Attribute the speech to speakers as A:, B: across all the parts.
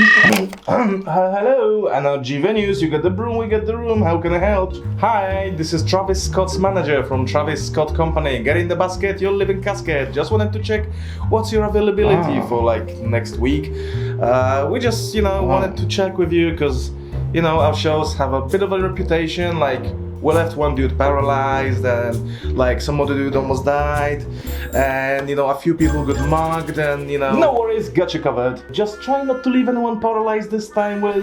A: Hello, NRG Venues, you get the broom, we get the room, how can I help? Hi, this is Travis Scott's manager from Travis Scott Company. Get in the basket, you'll live in casket. Just wanted to check what's your availability for like next week. We just, wanted to check with you because, our shows have a bit of a reputation, like we left one dude paralyzed and like some other dude almost died and a few people got mugged and no worries, got you covered. Just try not to leave anyone paralyzed this time, will you?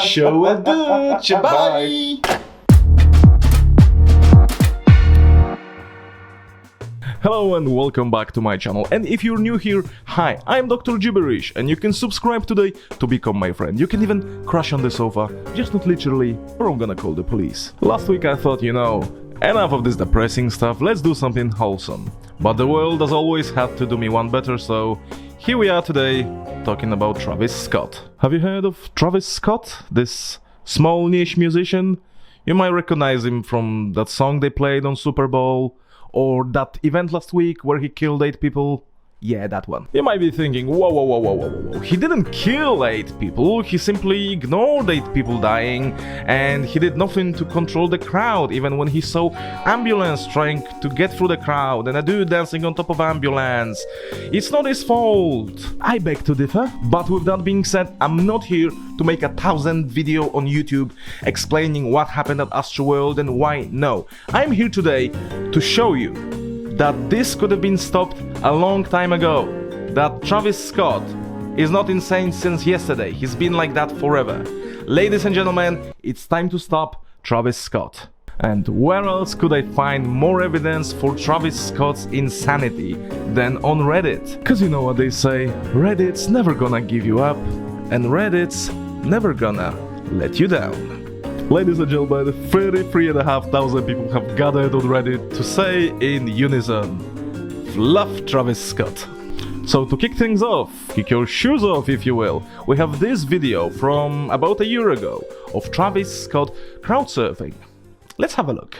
A: Show will do. Bye. Hello and welcome back to my channel, and if you're new here, hi, I'm Dr. Gibberish and you can subscribe today to become my friend. You can even crash on the sofa, just not literally, or I'm gonna call the police. Last week I thought, enough of this depressing stuff, let's do something wholesome. But the world has always had to do me one better, so here we are today, talking about Travis Scott. Have you heard of Travis Scott, this small niche musician? You might recognize him from that song they played on Super Bowl, or that event last week where he killed 8 people. Yeah, that one. You might be thinking, whoa. He didn't kill 8 people, he simply ignored 8 people dying, and he did nothing to control the crowd, even when he saw ambulance trying to get through the crowd and a dude dancing on top of ambulance. It's not his fault. I beg to differ, but with that being said, I'm not here to make a 1,000 video on YouTube explaining what happened at Astroworld and why. No, I'm here today to show you that this could have been stopped a long time ago. That Travis Scott is not insane since yesterday. He's been like that forever. Ladies and gentlemen, it's time to stop Travis Scott. And where else could I find more evidence for Travis Scott's insanity than on Reddit? Cause you know what they say, Reddit's never gonna give you up, and Reddit's never gonna let you down. Ladies and gentlemen, 33,500 people have gathered on Reddit to say in unison, "Love Travis Scott." So to kick things off, kick your shoes off if you will, we have this video from about a year ago of Travis Scott crowd surfing. Let's have a look.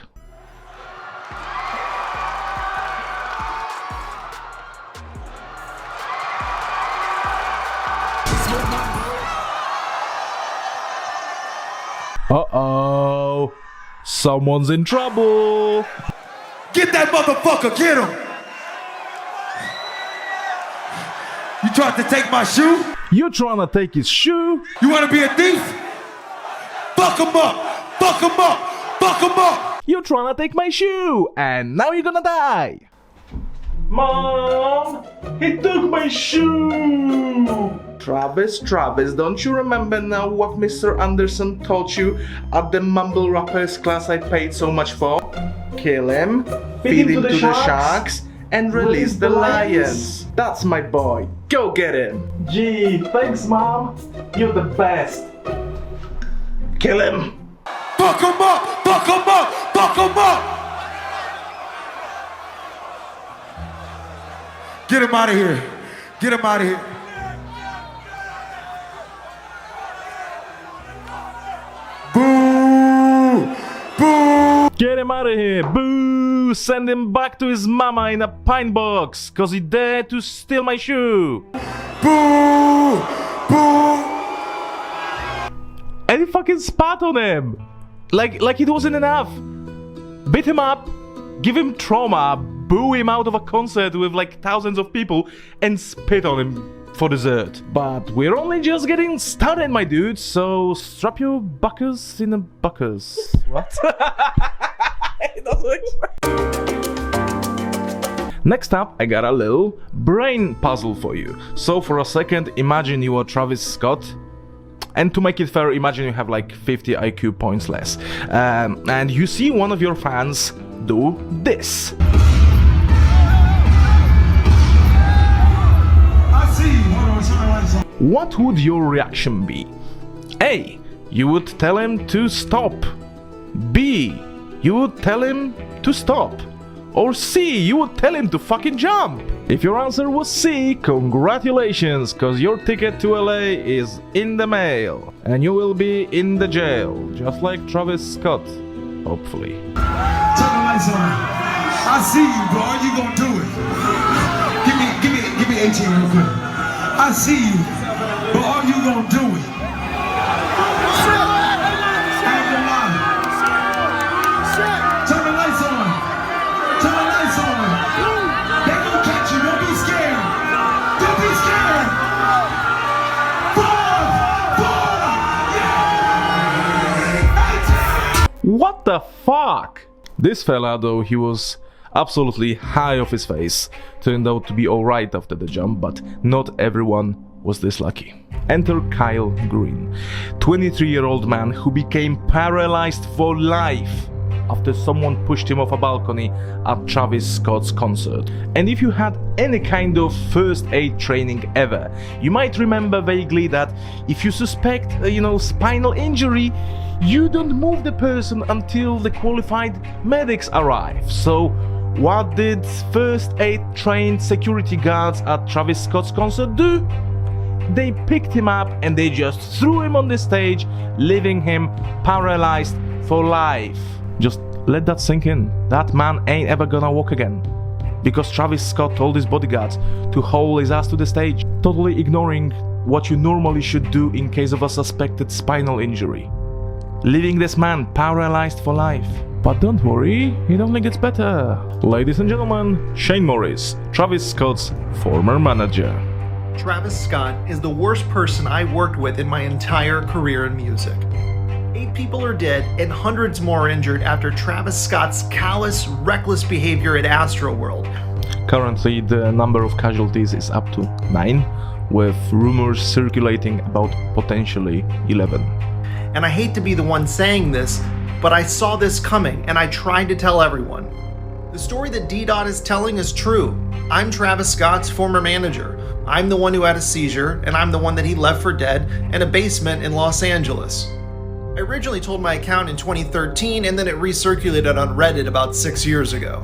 A: Uh-oh, someone's in trouble.
B: Get that motherfucker, get him. You tried to take my shoe?
A: You trying to take his shoe?
B: You want to be a thief? Fuck him up, fuck him up, fuck him up.
A: You trying to take my shoe, and now you're gonna die. Mom, he took my shoe. Travis, don't you remember now what Mr. Anderson taught you at the Mumble Rappers class I paid so much for? Kill him, feed him to the sharks, and release the lions. That's my boy. Go get him. Gee, thanks, Mom. You're the best. Kill him.
B: Fuck him up, fuck him up, fuck him up. Get him out of here. Get him out of here. Boo! Boo!
A: Get him out of here. Boo! Send him back to his mama in a pine box, cause he dared to steal my shoe.
B: Boo! Boo!
A: And he fucking spat on him. Like it wasn't enough. Beat him up, give him trauma, boo him out of a concert with like thousands of people, and spit on him for dessert. But we're only just getting started, my dude, so strap your buckers in a buckers. What? It doesn't. Next up, I got a little brain puzzle for you. So for a second, imagine you are Travis Scott. And to make it fair, imagine you have like 50 IQ points less. And you see one of your fans do this. What would your reaction be? A. You would tell him to stop. B. You would tell him to stop. Or C. You would tell him to fucking jump. If your answer was C, congratulations, cause your ticket to LA is in the mail. And you will be in the jail, just like Travis Scott, hopefully.
B: Turn the lights on. I see you, bro. You gonna do it. Give me 18 real quick. I see you. But are you gonna do it? Turn the lights on. Turn the lights on. They gonna catch you. Don't be scared. Don't be scared. 5, 4, yeah.
A: What the fuck? This fella, though he was absolutely high off his face, turned out to be alright after the jump, but not everyone was this lucky. Enter Kyle Green, 23-year-old man who became paralyzed for life after someone pushed him off a balcony at Travis Scott's concert. And if you had any kind of first aid training ever, you might remember vaguely that if you suspect a, spinal injury, you don't move the person until the qualified medics arrive. So what did first aid trained security guards at Travis Scott's concert do? They picked him up and they just threw him on the stage, leaving him paralyzed for life. Just let that sink in. That man ain't ever gonna walk again. Because Travis Scott told his bodyguards to haul his ass to the stage, totally ignoring what you normally should do in case of a suspected spinal injury. Leaving this man paralyzed for life. But don't worry, it only gets better. Ladies and gentlemen, Shane Morris, Travis Scott's former manager.
C: Travis Scott is the worst person I worked with in my entire career in music. 8 people are dead and hundreds more injured after Travis Scott's callous, reckless behavior at Astroworld.
A: Currently, the number of casualties is up to 9, with rumors circulating about potentially 11.
C: And I hate to be the one saying this, but I saw this coming and I tried to tell everyone. The story that D-Dot is telling is true. I'm Travis Scott's former manager. I'm the one who had a seizure, and I'm the one that he left for dead in a basement in Los Angeles. I originally told my account in 2013, and then it recirculated on Reddit about 6 years ago.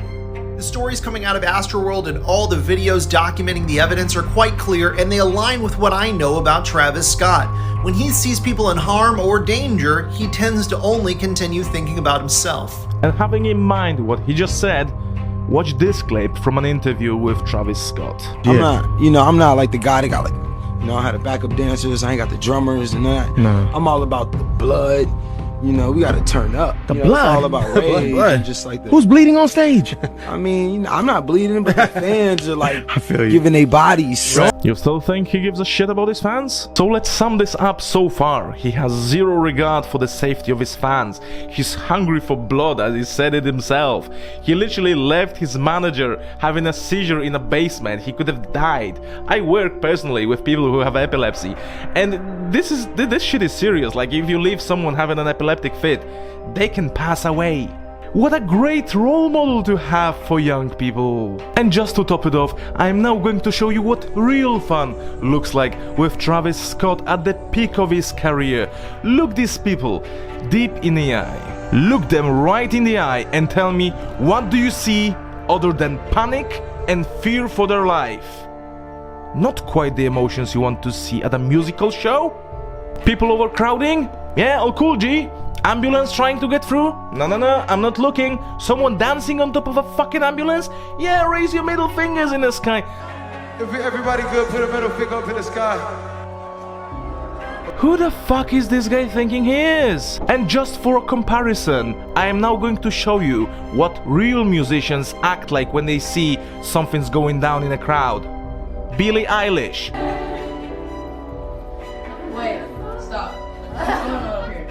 C: The stories coming out of Astroworld and all the videos documenting the evidence are quite clear, and they align with what I know about Travis Scott. When he sees people in harm or danger, he tends to only continue thinking about himself.
A: And having in mind what he just said, watch this clip from an interview with Travis Scott.
D: Yeah. I'm not like the guy that got I had the backup dancers, I ain't got the drummers and that.
A: No.
D: I'm all about the blood. We gotta turn up.
E: The blood?
D: It's all about rage
E: Blood.
D: and just like that.
E: Who's bleeding on stage?
D: I mean, I'm not bleeding, but the fans are like
E: I feel you.
D: giving their bodies. So
A: You still think he gives a shit about his fans? So let's sum this up so far. He has zero regard for the safety of his fans. He's hungry for blood, as he said it himself. He literally left his manager having a seizure in a basement. He could have died. I work personally with people who have epilepsy, and this shit is serious. Like, if you leave someone having an epileptic fit, they can pass away. What a great role model to have for young people. And just to top it off, I'm now going to show you what real fun looks like with Travis Scott at the peak of his career. Look these people deep in the eye. Look them right in the eye and tell me, what do you see other than panic and fear for their life? Not quite the emotions you want to see at a musical show? People overcrowding? Yeah, all cool, G. Ambulance trying to get through? No, I'm not looking. Someone dancing on top of a fucking ambulance? Yeah, raise your middle fingers in the sky.
B: If everybody good, put a middle finger up in the sky.
A: Who the fuck is this guy thinking he is? And just for a comparison, I am now going to show you what real musicians act like when they see something's going down in a crowd. Billie Eilish.
F: Wait, stop. What's going on over here?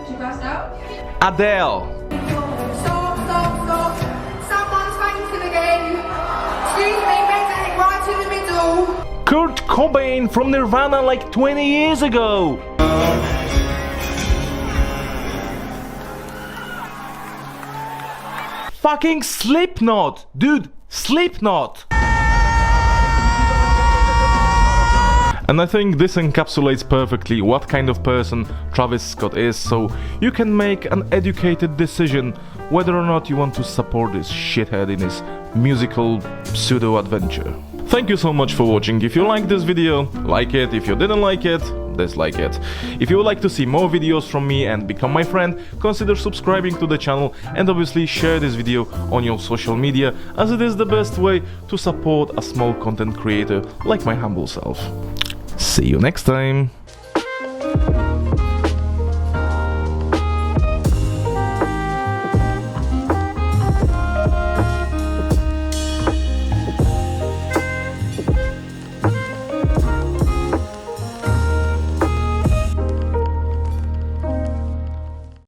F: She passed out?
A: Adele.
G: Stop. Someone's fainting again. Excuse me, medic, right in the middle.
A: Kurt Cobain from Nirvana like 20 years ago. Fucking Slipknot. Dude, Slipknot. And I think this encapsulates perfectly what kind of person Travis Scott is, so you can make an educated decision whether or not you want to support this shithead in his musical pseudo-adventure. Thank you so much for watching. If you liked this video, like it. If you didn't like it, dislike it. If you would like to see more videos from me and become my friend, consider subscribing to the channel and obviously share this video on your social media, as it is the best way to support a small content creator like my humble self. See you next time!